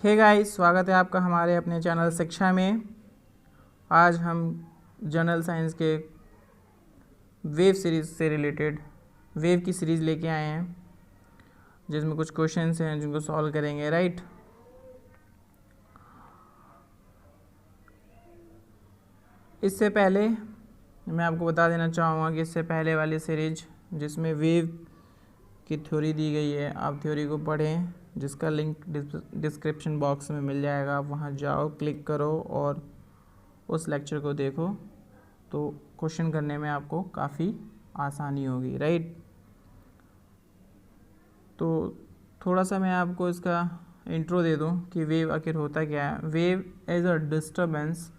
Hey guys, स्वागत है आपका हमारे अपने चैनल शिक्षा में। आज हम जनरल साइंस के वेव सीरीज़ से रिलेटेड वेव की सीरीज़ लेके आए हैं, जिसमें कुछ क्वेश्चंस हैं जिनको सॉल्व करेंगे। राइट, इससे पहले मैं आपको बता देना चाहूँगा कि इससे पहले वाली सीरीज जिसमें वेव की थ्योरी दी गई है, आप थ्योरी को पढ़ें, जिसका लिंक डिस्क्रिप्शन बॉक्स में मिल जाएगा। आप वहाँ जाओ, क्लिक करो और उस लेक्चर को देखो, तो क्वेश्चन करने में आपको काफ़ी आसानी होगी। राइट, तो थोड़ा सा मैं आपको इसका इंट्रो दे दूं कि वेव आखिर होता क्या है। Wave as a disturbance,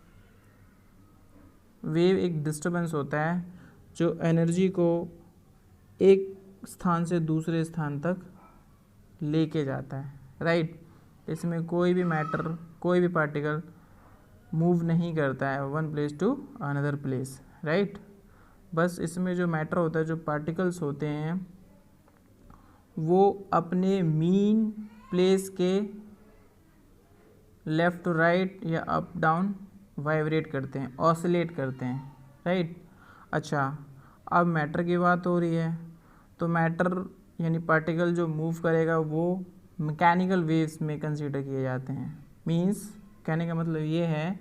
wave एक डिस्टर्बेंस होता है जो एनर्जी को एक स्थान से दूसरे स्थान तक लेके जाता है। राइट, इसमें कोई भी मैटर, कोई भी पार्टिकल मूव नहीं करता है one place to another place. Right, बस इसमें जो मैटर होता है, जो पार्टिकल्स होते हैं, वो अपने मीन प्लेस के लेफ़्ट टू राइट या अप डाउन वाइब्रेट करते हैं, ऑसिलेट करते हैं। राइट, अच्छा, अब मैटर की बात हो रही है, तो मैटर यानी पार्टिकल जो मूव करेगा वो मैकेनिकल वेव्स में कंसीडर किए जाते हैं। मींस कहने का मतलब ये है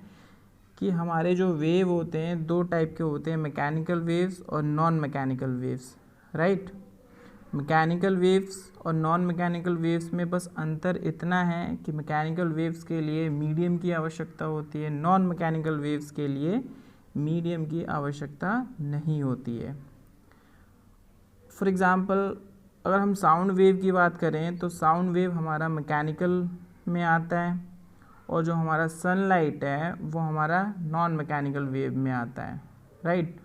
कि हमारे जो वेव होते हैं दो टाइप के होते हैं, मैकेनिकल वेव्स और non mechanical waves. Right, mechanical waves और नॉन मैकेनिकल वेव्स में बस अंतर इतना है कि मैकेनिकल वेव्स के लिए मीडियम की आवश्यकता होती है, नॉन मैकेनिकल वेव्स के लिए मीडियम की आवश्यकता नहीं होती है। फॉर एग्ज़ाम्पल, अगर हम साउंड वेव की बात करें तो साउंड वेव हमारा मैकेनिकल में आता है, और जो हमारा सनलाइट है वो हमारा नॉन मैकेनिकल वेव में आता है। राइट,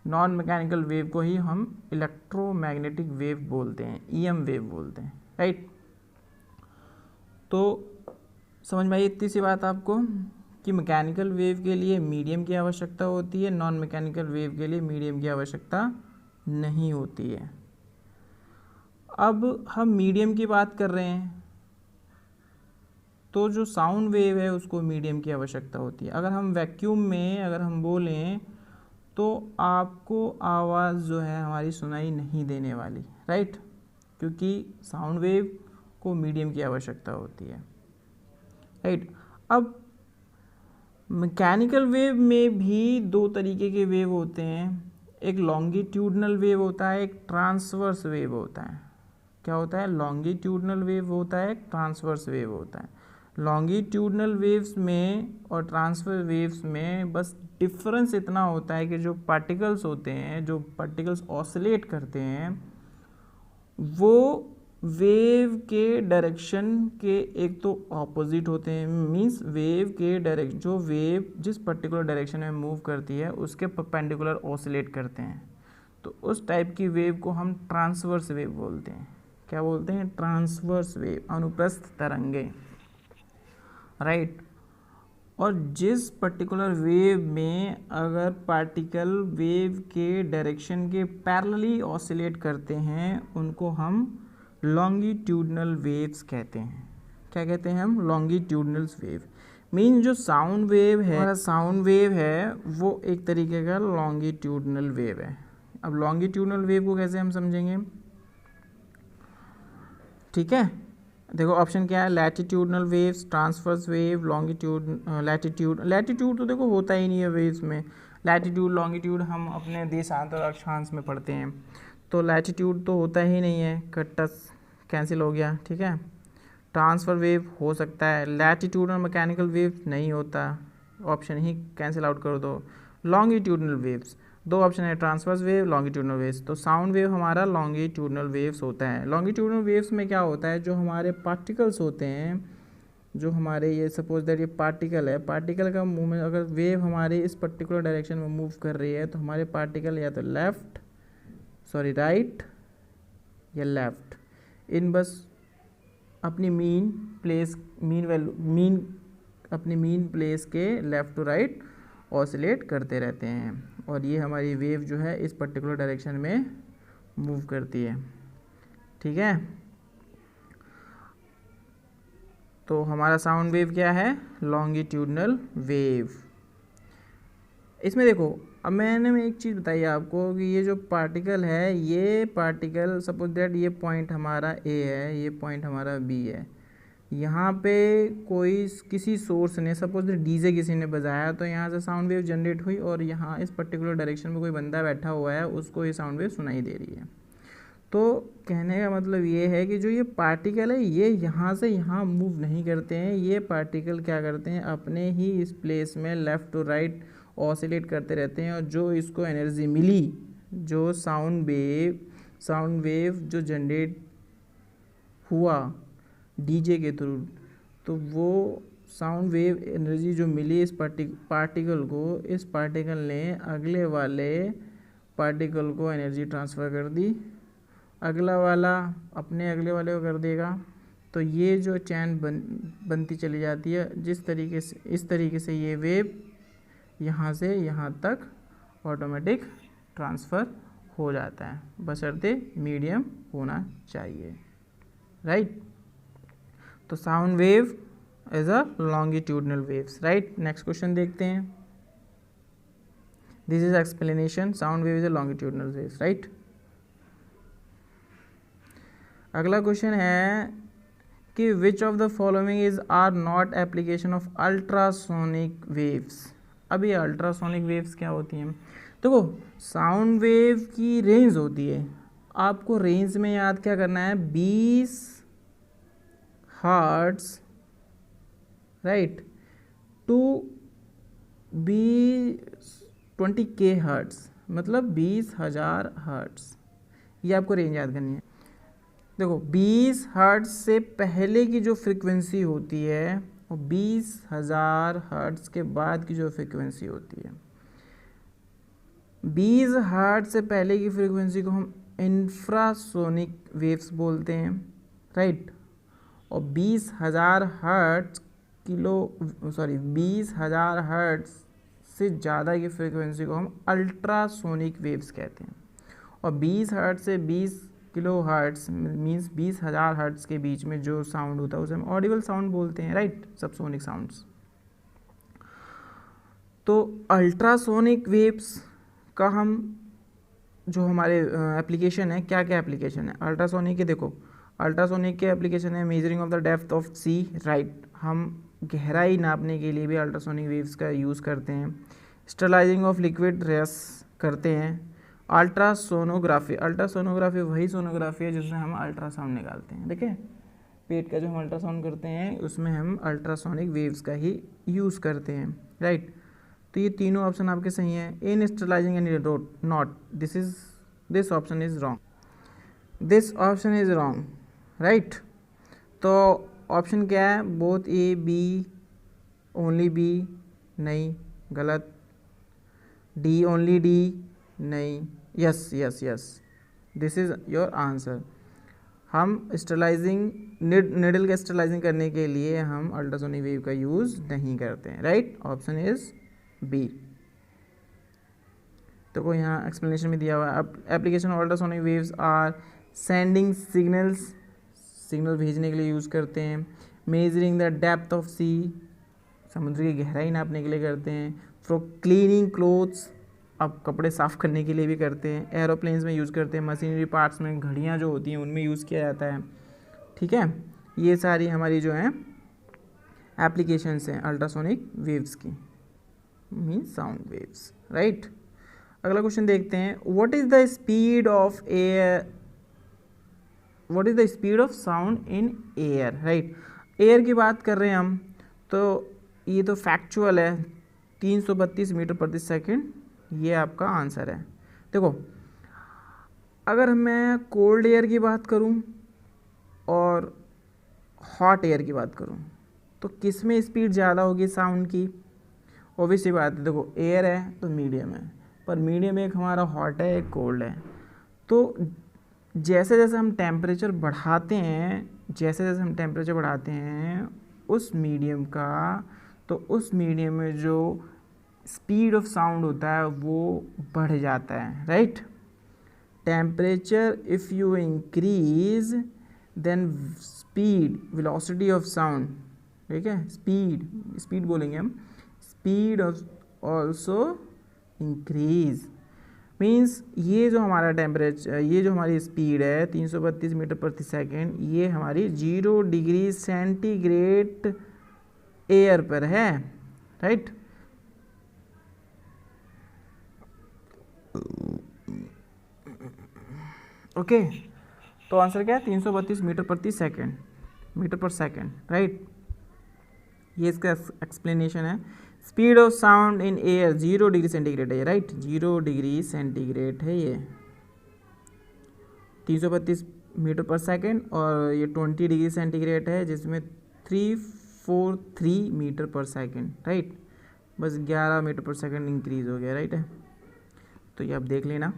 नॉन मैकेनिकल वेव को ही हम इलेक्ट्रोमैग्नेटिक वेव बोलते हैं, ईएम वेव बोलते हैं। राइट, तो समझ में आई इतनी सी बात आपको कि मैकेनिकल वेव के लिए मीडियम की आवश्यकता होती है, नॉन मैकेनिकल वेव के लिए मीडियम की आवश्यकता नहीं होती है। अब हम मीडियम की बात कर रहे हैं, तो जो साउंड वेव है उसको मीडियम की आवश्यकता होती है। अगर हम वैक्यूम में अगर हम बोलें तो आपको आवाज़ जो है हमारी सुनाई नहीं देने वाली। राइट, क्योंकि साउंड वेव को मीडियम की आवश्यकता होती है। राइट, अब मैकेनिकल वेव में भी दो तरीके के वेव होते हैं, एक लॉन्गिट्यूडनल वेव होता है, एक ट्रांसवर्स वेव होता है। क्या होता है? लॉन्गिट्यूडनल वेव होता है, ट्रांसवर्स वेव होता है। लॉन्गिट्यूडनल वेव्स में और ट्रांसवर्स वेव्स में बस डिफरेंस इतना होता है कि जो पार्टिकल्स होते हैं, जो पार्टिकल्स ऑसिलेट करते हैं, वो वेव के डायरेक्शन के एक तो ऑपोजिट होते हैं। मींस वेव के डायरेक्शन, जो वेव जिस पर्टिकुलर डायरेक्शन में मूव करती है उसके परपेंडिकुलर ऑसिलेट करते हैं, तो उस टाइप की वेव को हम ट्रांसवर्स वेव बोलते हैं। क्या बोलते हैं? ट्रांसवर्स वेव, अनुप्रस्थ तरंगे। राइट, और जिस पर्टिकुलर वेव में अगर पार्टिकल वेव के डायरेक्शन के पैरेलली ऑसिलेट करते हैं उनको हम लॉन्गिट्यूडनल वेव्स कहते हैं। क्या कहते हैं हम? Longitudinal wave. मीन जो साउंड वेव है, हमारा साउंड वेव है वो एक तरीके का लॉन्गिट्यूडनल वेव है। अब लॉन्गिट्यूडनल वेव को कैसे हम समझेंगे? ठीक है, देखो ऑप्शन क्या है, latitudinal waves, transverse wave, longitude, latitude. Latitude तो देखो होता ही नहीं है वेव्स में। लैटिट्यूड लॉन्गिट्यूड हम अपने देशांतर और अक्षांश में पढ़ते हैं, तो लैटिट्यूड तो होता ही नहीं है, कट्टस कैंसिल हो गया। ठीक है, ट्रांसफर वेव हो सकता है, लैटिट्यूड और मैकेनिकल वेव नहीं होता, ऑप्शन ही कैंसिल आउट कर दो। लॉन्गिट्यूडनल वेव्स, दो ऑप्शन है, ट्रांसवर्स वेव, लॉन्गिट्यूडनल वेव्स। तो साउंड वेव हमारा लॉन्गिट्यूडनल वेव्स होता है। लॉन्गिट्यूडनल वेव्स में क्या होता है, जो हमारे पार्टिकल्स होते हैं, जो हमारे ये सपोज दैट ये पार्टिकल है, पार्टिकल का मूवमेंट, अगर वेव हमारे इस पर्टिकुलर डायरेक्शन में मूव कर रही है तो हमारे पार्टिकल या तो राइट या लेफ्ट, इन बस अपनी मीन प्लेस, अपनी मीन प्लेस के लेफ़्ट टू राइट ऑसिलेट करते रहते हैं, और ये हमारी वेव जो है इस पर्टिकुलर डायरेक्शन में मूव करती है। ठीक है, तो हमारा साउंड वेव क्या है, लॉन्गिट्यूडनल वेव। इसमें देखो, अब मैंने एक चीज़ बताई आपको कि ये जो पार्टिकल है, ये पार्टिकल सपोज दैट ये पॉइंट हमारा ए है, ये पॉइंट हमारा बी है, यहाँ पे कोई किसी सोर्स ने सपोज डीजे किसी ने बजाया, तो यहाँ से साउंड वेव जनरेट हुई और यहाँ इस पर्टिकुलर डायरेक्शन में कोई बंदा बैठा हुआ है, उसको ये साउंड वेव सुनाई दे रही है। तो कहने का मतलब ये है कि जो ये पार्टिकल है ये यहाँ से यहाँ मूव नहीं करते हैं, ये पार्टिकल क्या करते हैं, अपने ही इस प्लेस में लेफ़्ट टू राइट ऑसिलेट करते रहते हैं, और जो इसको एनर्जी मिली, जो साउंड वेव जो जनरेट हुआ डीजे के थ्रू, तो वो साउंड वेव एनर्जी जो मिली इस पार्टिकल को, इस पार्टिकल ने अगले वाले पार्टिकल को एनर्जी ट्रांसफ़र कर दी, अगला वाला अपने अगले वाले को कर देगा। तो ये जो चैन बनती चली जाती है, इस तरीके से ये वेव यहाँ से यहाँ तक ऑटोमेटिक ट्रांसफ़र हो जाता है, बशर्ते मीडियम होना चाहिए, राइट। तो sound wave is a longitudinal waves, right. Next question देखते हैं। This is explanation, sound wave is a longitudinal waves, right. अगला क्वेश्चन है कि which of the following is are not application of ultrasonic waves. अब ये ultrasonic waves क्या होती हैं? देखो, साउंड वेव की रेंज होती है, आपको रेंज में याद क्या करना है, 20 hertz, right, to 20K hertz, मतलब 20,000 हर्ट्ज, ये आपको रेंज याद करनी है। देखो, 20 हर्ट्ज से पहले की जो फ्रीक्वेंसी होती है वो 20,000 हर्ट्ज के बाद की जो फ्रीक्वेंसी होती है, 20 हर्ट्ज से पहले की फ्रीक्वेंसी को हम इंफ्रासोनिक वेव्स बोलते हैं, राइट। और 20,000 हर्ट्ज से ज़्यादा की फ्रीक्वेंसी को हम अल्ट्रासोनिक वेव्स कहते हैं। और 20 हर्ट्ज से 20 किलो हर्ट्ज मीन्स 20,000 हर्ट्ज के बीच में जो साउंड होता है उसे हम ऑडिबल साउंड बोलते हैं, राइट, सबसोनिक साउंड्स। तो अल्ट्रासोनिक वेव्स का हम जो हमारे एप्लीकेशन है, क्या क्या एप्लीकेशन है अल्ट्रासोनिक के? देखो, अल्ट्रासोनिक के एप्लीकेशन है measuring of the depth of sea, right, हम गहराई नापने के लिए भी अल्ट्रासोनिक वेव्स का यूज़ करते हैं। स्टरलाइजिंग ऑफ लिक्विड रेस करते हैं। अल्ट्रासोनोग्राफी वही सोनोग्राफी है जिसमें हम अल्ट्रासाउंड निकालते हैं, देखिए पेट का जो हम अल्ट्रासाउंड करते हैं उसमें हम अल्ट्रासोनिक वेव्स का ही यूज़ करते हैं, राइट। तो ये तीनों ऑप्शन आपके सही हैं। In sterilizing and not, this option is wrong, right. तो ऑप्शन क्या है? Both A, B, only B, नहीं, गलत। डी, ओनली डी, नहीं। Yes, this is your answer. हम स्टरलाइजिंग निडल के स्टरलाइजिंग करने के लिए हम अल्ट्रासोनिक वेव का यूज़ नहीं करते हैं, राइट। Option is B. तो कोई यहाँ एक्सप्लेनेशन में दिया हुआ है। अब application of ultrasonic waves are sending signal भेजने के लिए यूज़ करते हैं। Measuring the depth of sea, समुद्र की गहराई नापने के लिए करते हैं। फॉर क्लीनिंग क्लोथ्स, अब कपड़े साफ़ करने के लिए भी करते हैं। एरोप्लेन्स में यूज़ करते हैं। मशीनरी पार्ट्स में घड़ियाँ जो होती हैं उनमें यूज़ किया जाता है, ठीक है। ये सारी हमारी जो हैं एप्लीकेशंस हैं अल्ट्रासोनिक वेव्स की, मीन्स साउंड वेव्स, राइट। अगला क्वेश्चन देखते हैं। What is the speed of sound in air, right. Air की बात कर रहे हैं हम, तो ये तो फैक्चुअल है, 332 मीटर प्रति सेकंड, ये आपका आंसर है। देखो, अगर मैं कोल्ड एयर की बात करूं और हॉट एयर की बात करूं तो किस में स्पीड ज़्यादा होगी साउंड की? ऑब्वियस सी बात है, देखो एयर है तो मीडियम है, पर मीडियम एक हमारा हॉट है, एक कोल्ड है। तो जैसे जैसे हम टेम्परेचर बढ़ाते हैं उस मीडियम का, तो उस मीडियम में जो स्पीड ऑफ साउंड होता है वो बढ़ जाता है, right. Temperature if you increase then speed velocity of sound ठीक है, स्पीड बोलेंगे हम, स्पीड ऑल्सो इंक्रीज, मीन्स ये जो हमारा टेम्परेचर, ये जो हमारी स्पीड है 332 मीटर प्रति सेकेंड, ये हमारी 0 डिग्री सेंटीग्रेड एयर पर है, राइट। ओके, तो आंसर क्या है 332 मीटर प्रति second, metre per second, right. ये इसका एक्सप्लेनेशन है। Speed of sound in air 0 degree centigrade है, राइट, 0 डिग्री सेंटीग्रेड है ये, 332 मीटर पर सेकेंड, और ये 20 डिग्री सेंटीग्रेड है जिसमें 343 मीटर पर सेकेंड, राइट, बस 11 मीटर पर सेकेंड इंक्रीज हो गया, राइट है। तो ये आप देख लेना।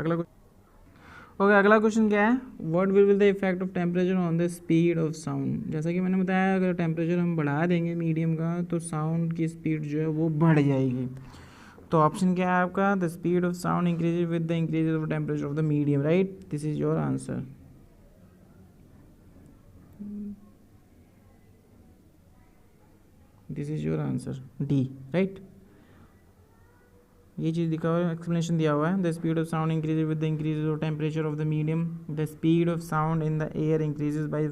अगला ओके, अगला क्वेश्चन क्या है, what will be the effect of temperature on the speed of sound. जैसा कि मैंने बताया, अगर टेम्परेचर हम बढ़ा देंगे मीडियम का तो साउंड की स्पीड जो है वो बढ़ जाएगी। तो ऑप्शन क्या है आपका, the speed of sound increases with the increase of temperature of the medium, right, this is your answer. This is your answer, D, right. ये चीज़ दिखा हुआ है, एक्सप्लेनेशन दिया हुआ है, the speed of sound increases with the increase of temperature of the medium, the speed of sound in the air increases by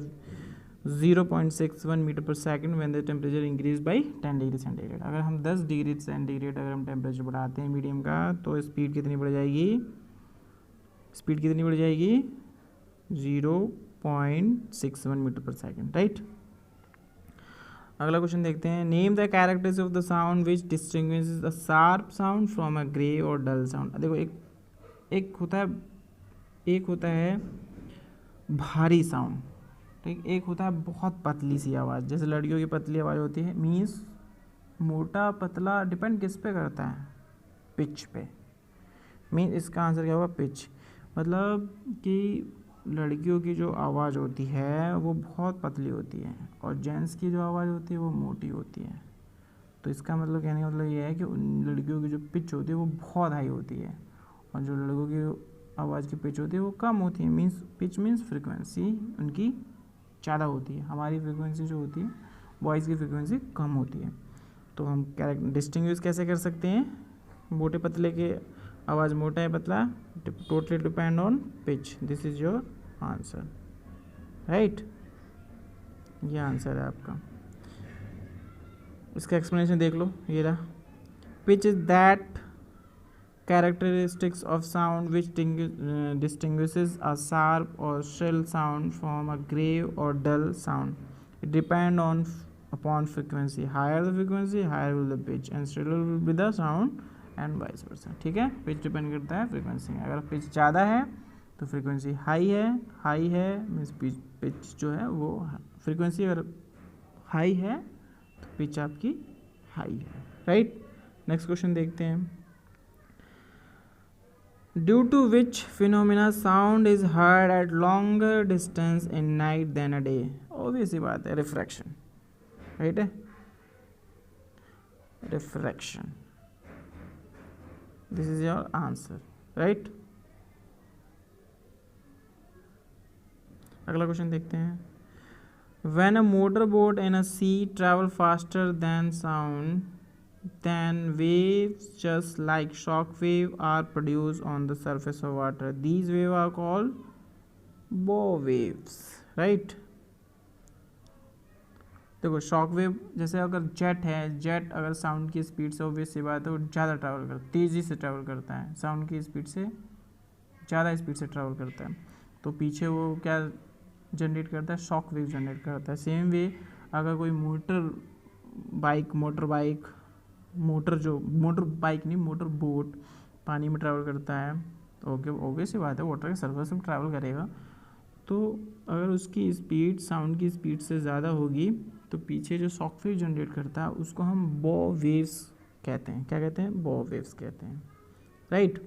0.61 metre per second when the temperature increase by 10 degree centigrade. अगर हम 10 degree centigrade अगर हम temperature बढ़ाते हैं medium का तो speed कितनी बढ़ जाएगी, स्पीड कितनी बढ़ जाएगी 0.61 मीटर पर सेकेंड, राइट। अगला क्वेश्चन देखते हैं, name the characteristics of the sound which distinguishes a sharp sound from a grey और डल साउंड। देखो एक होता है भारी साउंड, ठीक, एक होता है बहुत पतली सी आवाज़, जैसे लड़कियों की पतली आवाज़ होती है, मीन्स मोटा पतला डिपेंड किस पे करता है, पिच पे, मीन्स इसका आंसर क्या होगा, पिच। मतलब कि लड़कियों की जो आवाज़ होती है वो बहुत पतली होती है और जेंट्स की जो आवाज़ होती है वो मोटी होती है। तो इसका मतलब कहने का मतलब ये है कि उन लड़कियों की जो पिच होती है वो बहुत हाई होती है और जो लड़कों की आवाज़ की पिच होती है वो कम होती है, मीन्स पिच मीन्स फ्रिक्वेंसी उनकी ज़्यादा होती है। हमारी फ्रिक्वेंसी जो होती है वॉइस की फ्रिक्वेंसी कम होती है। तो हम डिस्टिंग्विश कैसे कर सकते हैं, मोटे पतले के आवाज़ मोटा है पतला, totally depend on pitch, this is your answer, right. ये आंसर है आपका। इसका एक्सप्लेनेशन देख लो, ये रहा, pitch is that characteristics of sound which distinguishes a sharp or shrill sound from a grave or dull sound. It depend upon frequency. Higher the frequency, higher will the pitch, and shriller will be the sound, and vice versa. ठीक है, pitch depend करता है frequency में। अगर pitch ज़्यादा है तो frequency high है मीन्स पिच जो है वो, फ्रीक्वेंसी अगर हाई है तो पिच आपकी हाई है, राइट। नेक्स्ट क्वेश्चन देखते हैं, due to which phenomena sound is heard at longer distance in night than a day। obvious सी बात है, रिफ्रैक्शन, राइट है, refraction, this is your answer, right. अगला क्वेश्चन देखते हैं, when a motorboat in a sea travel faster than sound, then waves just like shock wave are produced on the surface of water. These waves are called bow waves, right। देखो shock wave जैसे अगर jet है, jet अगर sound की speed से, obvious सी बात है वो ज़्यादा ट्रैवल करता है, तेज़ी से ट्रैवल करता है, साउंड की स्पीड से ज़्यादा स्पीड से ट्रैवल करता है, तो पीछे वो क्या जनरेट करता है, शॉक वेव जनरेट करता है। सेम वे अगर कोई मोटर बाइक पानी में ट्रैवल करता है तो ऑब्वियस सी बात है वाटर के सरफेस में ट्रैवल करेगा, तो अगर उसकी स्पीड साउंड की स्पीड से ज़्यादा होगी तो पीछे जो शॉक वेव जनरेट करता है उसको हम बो वेव्स कहते हैं। क्या कहते हैं, बो वेव्स कहते हैं, राइट।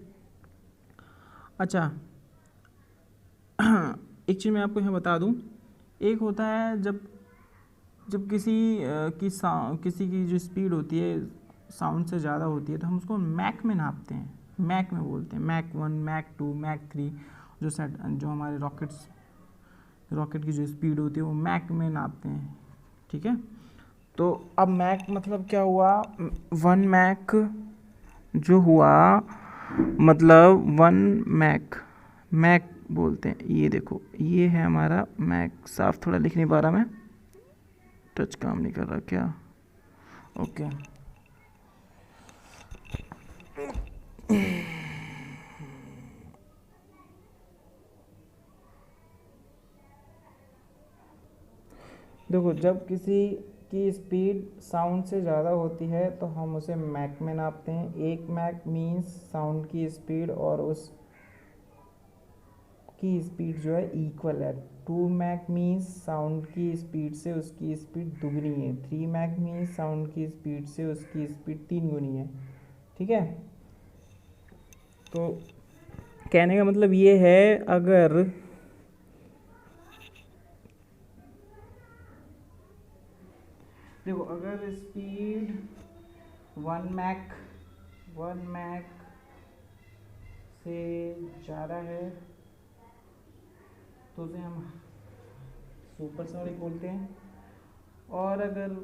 अच्छा एक चीज़ मैं आपको यहाँ बता दूँ, एक होता है जब किसी की जो स्पीड होती है साउंड से ज़्यादा होती है तो हम उसको मैक में नापते हैं, मैक में बोलते हैं, मैक 1, मैक 2, मैक 3, जो हमारे रॉकेट की जो स्पीड होती है वो मैक में नापते हैं, ठीक है। तो अब मैक मतलब क्या हुआ, 1 मैक जो हुआ, मतलब 1 मैक, मैक बोलते हैं, ये देखो ये है हमारा मैक। साफ थोड़ा लिख नहीं पा रहा मैं, टच काम नहीं कर रहा क्या, ओके। देखो जब किसी की स्पीड साउंड से ज़्यादा होती है तो हम उसे मैक में नापते हैं। 1 मैक मीन्स साउंड की स्पीड और उस की स्पीड जो है इक्वल है। 2 मैक मीन्स साउंड की स्पीड से उसकी स्पीड दुगनी है। 3 मैक मीन्स साउंड की स्पीड से उसकी स्पीड 3 गुनी है। ठीक है, तो कहने का मतलब ये है, अगर देखो अगर स्पीड 1 मैक से ज़्यादा है तो उसे हम सुपरसोनिक बोलते हैं, और अगर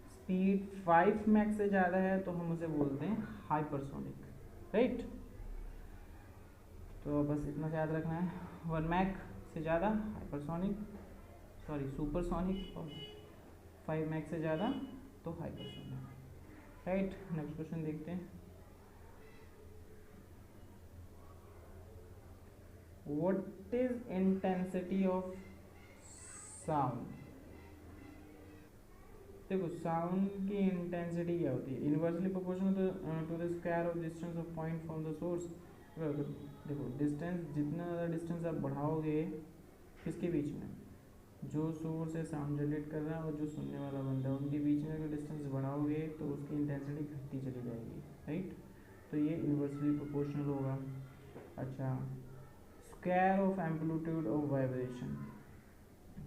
स्पीड 5 मैक से ज़्यादा है तो हम उसे बोलते हैं हाइपरसोनिक, राइट। तो बस इतना याद रखना है, 1 मैक से ज़्यादा हाइपरसोनिक, सॉरी सुपरसोनिक, और 5 मैक से ज़्यादा तो हाइपरसोनिक, राइट। नेक्स्ट क्वेश्चन देखते हैं। What is intensity of sound. देखो साउंड की इंटेंसिटी क्या होती है, inversely proportional to the square of distance of point from the source. देखो डिस्टेंस, जितना ज़्यादा डिस्टेंस आप बढ़ाओगे किसके बीच में, जो सोर्स है साउंड जनरेट कर रहा है और जो सुनने वाला बंदा है, उनके बीच में अगर डिस्टेंस बढ़ाओगे तो उसकी इंटेंसिटी घटती चली जाएगी, राइट। तो ये इनवर्सली प्रोपोर्शनल होगा। अच्छा, square of amplitude of vibration,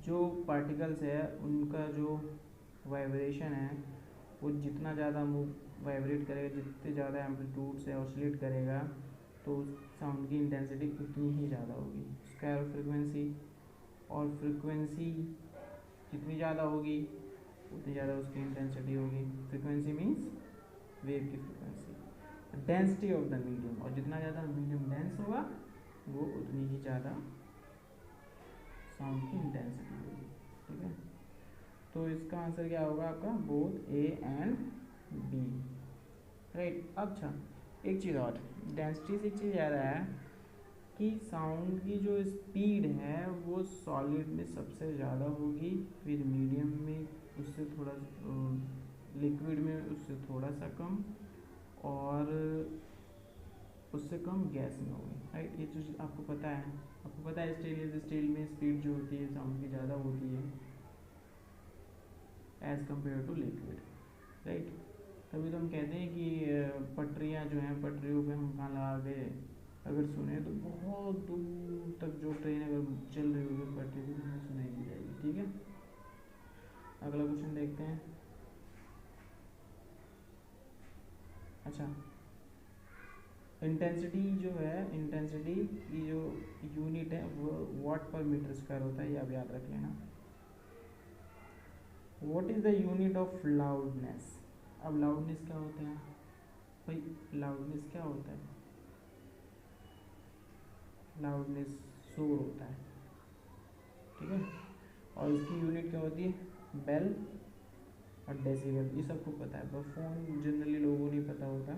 जो पार्टिकल्स है उनका जो वाइब्रेशन है वो जितना ज़्यादा मूव वाइब्रेट करेगा, जितने ज़्यादा एम्पलीट्यूड से ऑसिलेट करेगा, तो उस साउंड की इंटेंसिटी उतनी ही ज़्यादा होगी। स्क्वायर ऑफ फ्रिक्वेंसी, और फ्रिक्वेंसी जितनी ज़्यादा होगी उतनी ज़्यादा उसकी इंटेंसिटी होगी। फ्रिक्वेंसी मीन्स वेव की frequency. Density of the medium, और जितना ज़्यादा मीडियम डेंस होगा वो उतनी ही ज़्यादा साउंड की इंटेंसिटी होगी, ठीक है। तो इसका आंसर क्या होगा आपका, both A and B, right. अच्छा एक चीज़ और, डेंसिटी से एक चीज़ याद आया कि साउंड की जो स्पीड है वो सॉलिड में सबसे ज़्यादा होगी, फिर मीडियम में उससे थोड़ा, लिक्विड में उससे थोड़ा सा कम, और उससे कम गैस में होगी, राइट। ये चीज़ आपको पता है, आपको पता है स्टील में स्पीड जो होती है साउंड की ज़्यादा होती है as compare to liquid, right. तभी तो हम कहते हैं कि पटरियाँ जो हैं, पटरियों पे हम कहाँ लगा के अगर सुने तो बहुत दूर तक जो ट्रेन अगर चल रही होगी पटरी पे तो हमें सुनाई नहीं जाएगी, ठीक है। अगला क्वेश्चन देखते हैं। अच्छा, इंटेंसिटी जो है, इंटेंसिटी की जो यूनिट है वो वाट पर मीटर स्क्वायर होता है, ये आप याद रख लेना। What is the unit of loudness. अब लाउडनेस क्या होता है भाई, लाउडनेस क्या होता है, लाउडनेस शोर होता है, ठीक है। और इसकी यूनिट क्या होती है, बेल और डेसिबल, ये सबको पता है, पर फ़ोन जनरली लोगों को नहीं पता होता,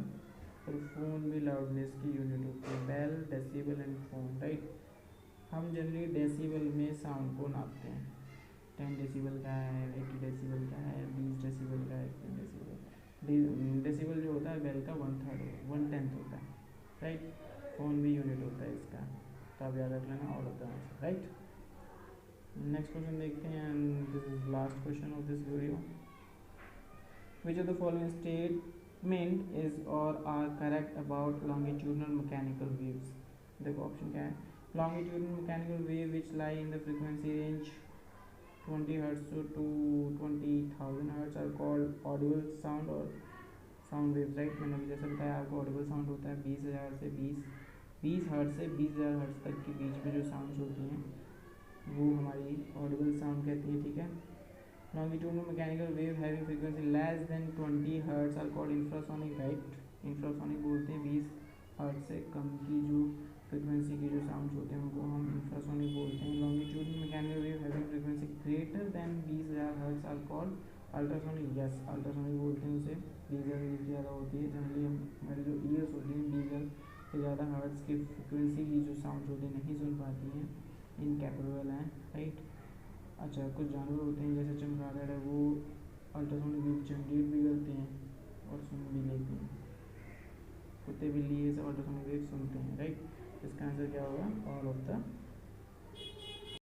पर फ़ोन भी लाउडनेस की यूनिट होती है, bel, decibel and phon, right. हम जनरली डेसिबल में साउंड को नापते हैं, 10 डेसिबल का है, 80 डेसिबल का है, 20 डेसिबल का है, 10 डेसिबल। डेसिबल जो होता है बेल का 1/10 होता है, राइट। फ़ोन भी यूनिट होता है इसका, तो आप याद रख लेना all of the answer, right. Next question देखते हैं, and this is last question of this video. Which of the following statement is और are correct about longitudinal mechanical waves. देखो ऑप्शन क्या है, longitudinal mechanical wave which lie in the frequency range 20 hertz to 20,000 hertz are called audible sound और sound waves, right. मैंने अभी जैसे बताया आपको, ऑडिबल साउंड होता है 20,000 से 20 हर्ट्ज से 20,000 हर्ट्ज तक के बीच में जो साउंड्स होती हैं वो हमारी ऑडिबल साउंड कहती है, ठीक है। Longitudinal mechanical wave having frequency less than 20 hertz are called infrasonic, right? infrasonic बोलते हैं 20 हर्ट्ज से कम की जो फ्रिक्वेंसी के जो साउंड्स होते हैं उनको हम इंफ्रासोनिक बोलते हैं. Longitudinal mechanical wave having frequency greater than 20,000 hertz are called ultrasonic. Yes, ultrasonic बोलते हैं उसे. 20,000 की ज़्यादा होती है जनरली हमारी जो ईयर्स होती हैं 20,000 से ज़्यादा हर्ट्ज की फ्रिक्वेंसी की जो साउंड्स होती हैं नहीं सुन पाती हैं, इनकैपेबल हैं, राइट. अच्छा, कुछ जानवर होते हैं जैसे चमगादड़ है, वो अल्ट्रासाउंड वेव जनरेट भी करते हैं और सुन भी लेते हैं. कुत्ते बिल्ली ये सब अल्ट्रासाउंड वेव सुनते हैं, राइट. इसका आंसर क्या होगा? All of the